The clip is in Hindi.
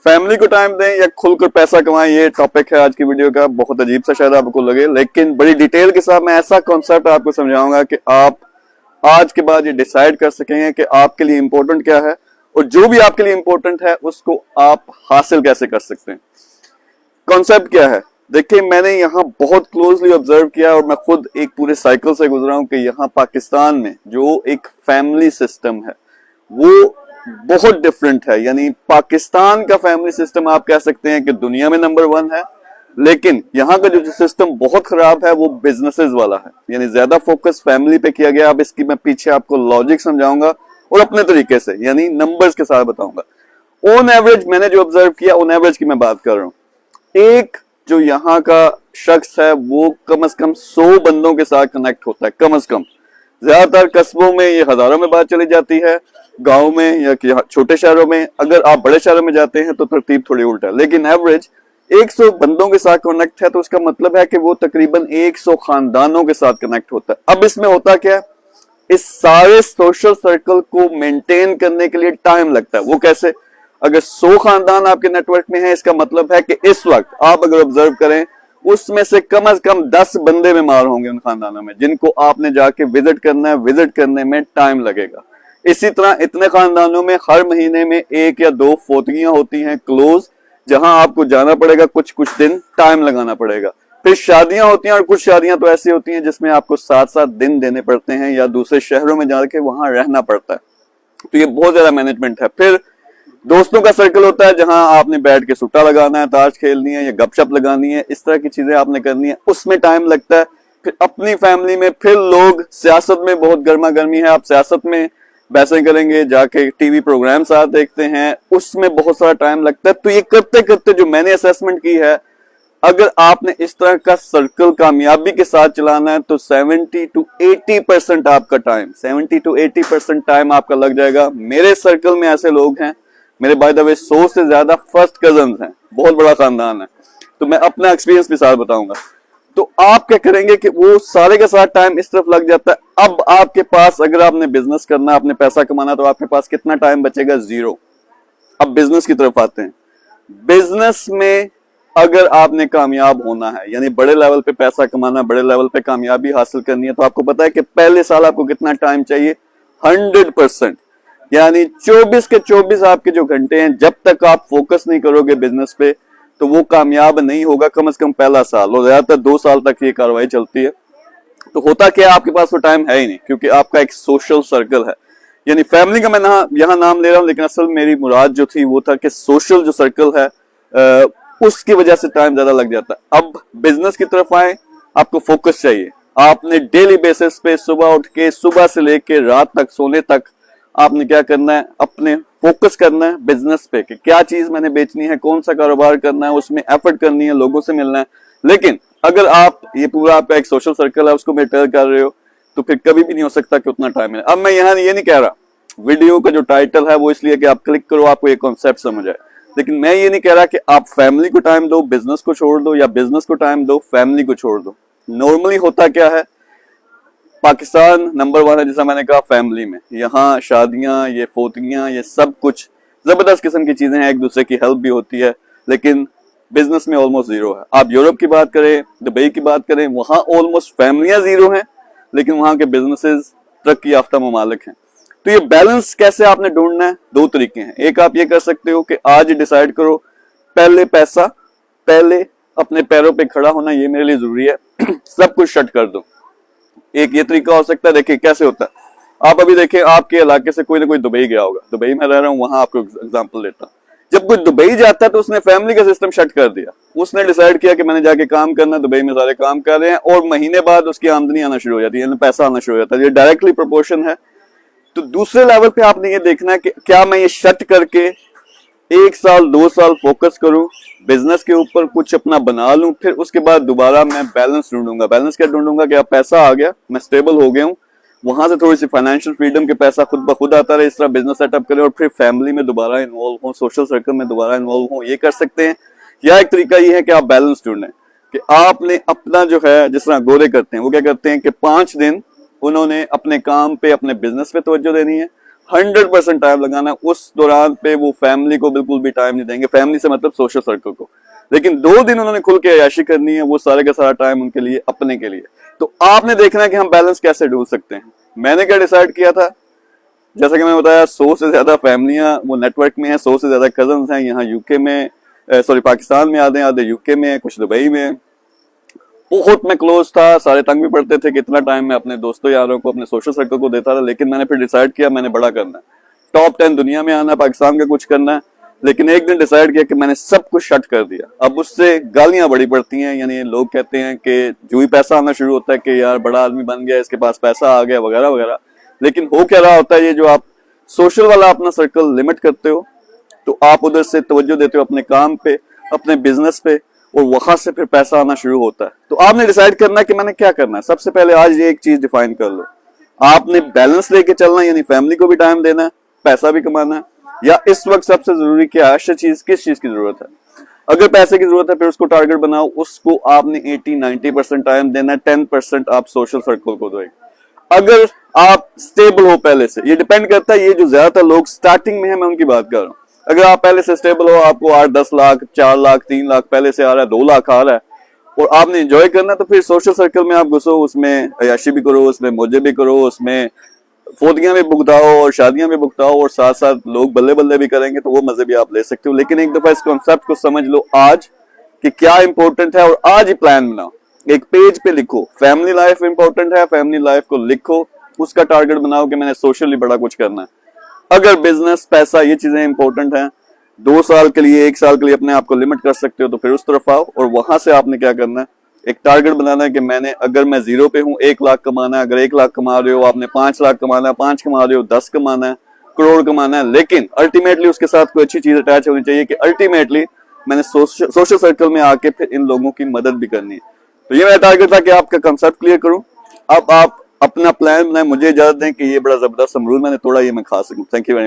फैमिली को टाइम दें या खुलकर पैसा कमाएं, ये टॉपिक है आज की वीडियो का। बहुत अजीब सा शायद आपको लगे, लेकिन बड़ी डिटेल के साथ मैं ऐसा कॉन्सेप्ट आपको समझाऊंगा कि आप आज के बाद ये डिसाइड कर सकेंगे कि आपके लिए इंपॉर्टेंट क्या है और जो भी आपके लिए इंपॉर्टेंट है उसको आप हासिल कैसे कर सकते हैं। कॉन्सेप्ट क्या है? देखिए, मैंने यहाँ बहुत क्लोजली ऑब्जर्व किया और मैं खुद एक पूरे साइकिल से गुजरा हूं कि यहाँ पाकिस्तान में जो एक फैमिली सिस्टम है वो बहुत डिफरेंट है। यानी पाकिस्तान का फैमिली सिस्टम आप कह सकते हैं कि दुनिया में नंबर 1 है, लेकिन यहाँ का जो सिस्टम बहुत खराब है वो बिजनेसेस वाला है। यानी ज्यादा फोकस फैमिली पे किया गया। अब इसकी मैं पीछे आपको लॉजिक समझाऊंगा और अपने तरीके से यानी नंबर्स के साथ बताऊंगा। ऑन एवरेज मैंने जो ऑब्जर्व किया, ऑन एवरेज की मैं बात कर रहा हूं, एक जो यहाँ का शख्स है वो कम से कम 100 बंदों के साथ कनेक्ट होता है, कम से कम। ज्यादातर कस्बों में ये हजारों में बात चली जाती है, गांव में या छोटे शहरों में। अगर आप बड़े शहरों में जाते हैं तो तरतीब थोड़ी उल्टा है, लेकिन एवरेज 100 बंदों के साथ कनेक्ट है तो उसका मतलब है कि वो तकरीबन 100 खानदानों के साथ कनेक्ट होता है। अब इसमें होता क्या है, इस सारे सोशल सर्कल को मेंटेन करने के लिए टाइम लगता है। वो कैसे? अगर 100 खानदान आपके नेटवर्क में है, इसका मतलब है कि इस वक्त आप अगर ऑब्जर्व करें उसमें से कम 10 बंदे बीमार होंगे उन खानदानों में, जिनको आपने जाके विजिट करना है। विजिट करने में टाइम लगेगा। इसी तरह इतने खानदानों में हर महीने में 1 या 2 फोतियां होती हैं क्लोज, जहां आपको जाना पड़ेगा, कुछ दिन टाइम लगाना पड़ेगा। फिर शादियां होती हैं और कुछ शादियां तो ऐसी होती हैं जिसमें आपको 7-7 दिन देने पड़ते हैं या दूसरे शहरों में जाके वहां रहना पड़ता है। तो ये बहुत ज्यादा मैनेजमेंट है। फिर दोस्तों का सर्कल होता है जहां आपने बैठ के सुट्टा लगाना है, ताश खेलनी है या गपशप लगानी है, इस तरह की चीजें आपने करनी है, उसमें टाइम लगता है। फिर अपनी फैमिली में, फिर लोग सियासत में बहुत गर्मा गर्मी है, आप सियासत में बहसें करेंगे, जाके टीवी प्रोग्राम साथ देखते हैं, उसमें बहुत सारा टाइम लगता है। तो ये करते करते जो मैंने असेसमेंट की है, अगर आपने इस तरह का सर्कल कामयाबी के साथ चलाना है तो 70 to 80% आपका टाइम, 70 to 80% टाइम आपका लग जाएगा। मेरे सर्कल में ऐसे लोग हैं, मेरे बाय द वे 100 से ज्यादा फर्स्ट कजन हैं, बहुत बड़ा खानदान है, तो मैं अपना एक्सपीरियंस के साथ बताऊंगा। तो आप क्या करेंगे कि वो सारे के साथ टाइम इस तरफ लग जाता है। अब आपके पास, अगर आपने बिजनेस करना, आपने पैसा कमाना, तो आपके पास कितना टाइम बचेगा? 0। अब बिजनेस की तरफ आते हैं। बिजनेस में अगर आपने कामयाब होना है, यानी बड़े लेवल पे पैसा कमाना, बड़े लेवल पे कामयाबी हासिल करनी है, तो आपको पता है कि पहले साल आपको कितना टाइम चाहिए? 100%। यानी 24 के 24 आपके जो घंटे हैं, जब तक आप फोकस नहीं करोगे बिजनेस पे तो वो कामयाब नहीं होगा, कम से कम पहला साल, और ज्यादातर 2 साल तक ये कार्रवाई चलती है। तो होता क्या, आपके पास वो टाइम है ही नहीं, क्योंकि आपका एक सोशल सर्कल है। यानी फैमिली का मैं यहाँ नाम ले रहा हूं, लेकिन असल मेरी मुराद जो थी वो था कि सोशल जो सर्कल है उसकी वजह से टाइम ज्यादा लग जाता है। अब बिजनेस की तरफ आए, आपको फोकस चाहिए। आपने डेली बेसिस पे सुबह उठ के, सुबह से लेके रात तक सोने तक आपने क्या करना है? अपने फोकस करना है बिजनेस पे कि क्या चीज मैंने बेचनी है, कौन सा कारोबार करना है, उसमें एफर्ट करनी है, लोगों से मिलना है। लेकिन अगर आप ये पूरा आपका एक सोशल सर्कल है उसको मेंटेन कर रहे हो तो फिर कभी भी नहीं हो सकता कि उतना टाइम मिले। अब मैं यहाँ ये नहीं कह रहा, वीडियो का जो टाइटल है वो इसलिए कि आप क्लिक करो, आपको ये कॉन्सेप्ट समझ आए, लेकिन मैं ये नहीं कह रहा कि आप फैमिली को टाइम दो, बिजनेस को छोड़ दो, या बिजनेस को टाइम दो, फैमिली को छोड़ दो। नॉर्मली होता क्या है, पाकिस्तान नंबर 1 है जैसा मैंने कहा फैमिली में। यहाँ शादियां, ये फोतियां, ये सब कुछ जबरदस्त किस्म की चीजें हैं, एक दूसरे की हेल्प भी होती है, लेकिन बिजनेस में ऑलमोस्ट 0 है। आप यूरोप की बात करें, दुबई की बात करें, वहां ऑलमोस्ट फैमिलियां 0 हैं, लेकिन वहां के बिजनेसेस तरक्की याफ्ता ममालिक हैं। तो ये बैलेंस कैसे आपने ढूंढना है? 2 तरीके हैं। एक आप ये कर सकते हो कि आज डिसाइड करो, पहले पैसा, पहले अपने पैरों पे खड़ा होना, ये मेरे लिए जरूरी है, सब कुछ शट कर दो। एक ये तरीका हो सकता है। देखिए कैसे होता है, आप अभी देखें, आपके इलाके से कोई ना कोई दुबई गया होगा, दुबई में रह रहा हूं, वहां आपको एग्जांपल देता हूं। जब कोई दुबई जाता है तो उसने फैमिली का सिस्टम शट कर दिया। उसने डिसाइड किया कि मैंने जाके काम करना, दुबई में सारे काम कर रहे हैं, और महीने बाद उसकी आमदनी आना शुरू हो जाती है, पैसा आना शुरू हो जाता है। ये डायरेक्टली प्रोपोर्शन है। तो दूसरे लेवल पे आपने ये देखना है कि क्या मैं ये शट करके 1 साल 2 साल फोकस करूं बिजनेस के ऊपर, कुछ अपना बना लूं, फिर उसके बाद दोबारा मैं बैलेंस ढूंढूंगा। बैलेंस क्या ढूंढूंगा कि अब पैसा आ गया, मैं स्टेबल हो गया हूं, वहां से थोड़ी सी फाइनेंशियल फ्रीडम के पैसा खुद ब खुद आता रहे, इस तरह बिजनेस सेटअप करें और फिर फैमिली में दोबारा इन्वॉल्व हो, सोशल सर्कल में दोबारा इन्वॉल्व हो, ये कर सकते हैं। या एक तरीका ये है कि आप बैलेंस ढूंढें कि आपने अपना जो है, जिस तरह गोरे करते हैं, वो क्या करते हैं कि 5 दिन उन्होंने अपने काम पे, अपने बिजनेस पे तवज्जो देनी है, 100% टाइम लगाना है। उस दौरान पे वो फैमिली को बिल्कुल भी टाइम नहीं देंगे, फैमिली से मतलब सोशल सर्कल को। लेकिन 2 दिन उन्होंने खुल के अय्याशी करनी है, वो सारे का सारा टाइम उनके लिए, अपने के लिए। तो आपने देखना है कि हम बैलेंस कैसे ढूंढ सकते हैं। मैंने क्या डिसाइड किया था, जैसा कि मैंने बताया, 100 से ज्यादा फैमिलियां वो नेटवर्क में है, 100 से ज्यादा कजन्स हैं यहाँ यूके में, सॉरी पाकिस्तान में, आधे यूके में है, कुछ दुबई में है। बहुत मैं क्लोज था, सारे तंग भी पड़ते थे कि इतना टाइम मैं अपने दोस्तों यारों को, अपने सोशल सर्कल को देता था। लेकिन मैंने फिर डिसाइड किया मैंने बड़ा करना है, टॉप 10 दुनिया में आना है, पाकिस्तान का कुछ करना है। लेकिन एक दिन डिसाइड किया कि मैंने सब कुछ शट कर दिया। अब उससे गालियां बड़ी पड़ती हैं, यानी लोग कहते हैं कि जो ही पैसा आना शुरू होता है कि यार बड़ा आदमी बन गया, इसके पास पैसा आ गया वगैरह वगैरह। लेकिन हो क्या रहा होता है, ये जो आप सोशल वाला अपना सर्कल लिमिट करते हो, तो आप उधर से तवज्जो देते हो अपने काम पे, अपने बिजनेस पे, और वहां से फिर पैसा आना शुरू होता है। तो आपने डिसाइड करना है कि मैंने क्या करना है। सबसे पहले आज ये एक चीज डिफाइन कर लो, आपने बैलेंस लेके चलना है, यानी फैमिली को भी टाइम देना है, पैसा भी कमाना है, या इस वक्त सबसे जरूरी क्या है, अच्छा चीज किस चीज की जरूरत है। अगर पैसे की जरूरत है फिर उसको टारगेट बनाओ, उसको आपने 80-90% टाइम देना है, 10% आप सोशल सर्कल को दो। अगर आप स्टेबल हो पहले से, ये डिपेंड करता है, ये जो ज्यादातर लोग स्टार्टिंग में है मैं उनकी बात कर रहा हूँ। अगर आप पहले से स्टेबल हो, आपको 8-10 लाख, 4 लाख, 3 लाख पहले से आ रहा है, 2 लाख आ रहा है, और आपने एंजॉय करना है, तो फिर सोशल सर्कल में आप घुसो, उसमें अयाशी भी करो, उसमें मौजे भी करो, उसमें फोतियां भी भुगताओ और शादियां भी भुगताओ, और साथ साथ लोग बल्ले बल्ले भी करेंगे, तो वो मजे भी आप ले सकते हो। लेकिन एक दफा इस कॉन्सेप्ट को समझ लो आज कि क्या इंपॉर्टेंट है, और आज ही प्लान बनाओ, एक पेज पे लिखो फैमिली लाइफ इंपॉर्टेंट है, फैमिली लाइफ को लिखो, उसका टारगेट बनाओ कि मैंने सोशली बड़ा कुछ करना है। अगर बिजनेस, पैसा, ये चीजें इंपॉर्टेंट हैं, 2 साल के लिए, 1 साल के लिए अपने आप को लिमिट कर सकते हो, तो फिर उस तरफ आओ, और वहां से आपने क्या करना है, एक टारगेट बनाना है कि मैंने, अगर मैं 0 पे हूं, 1 लाख कमाना है। अगर 1 लाख कमा रहे हो, आपने 5 लाख कमाना है, 5 कमा रहे हो, 10 कमाना है, करोड़ कमाना है। लेकिन अल्टीमेटली उसके साथ कोई अच्छी चीज अटैच होनी चाहिए कि अल्टीमेटली मैंने सोशल सर्कल में आके फिर इन लोगों की मदद भी करनी है। तो ये मेरा टारगेट था कि आपका कंसेप्ट क्लियर करूं। अब आप अपना प्लान बनाए, मुझे इजाजत दें कि ये बड़ा जबरदस्त अमरूद मैंने तोड़ा, ये मैं खा सकूं। Thank you very much.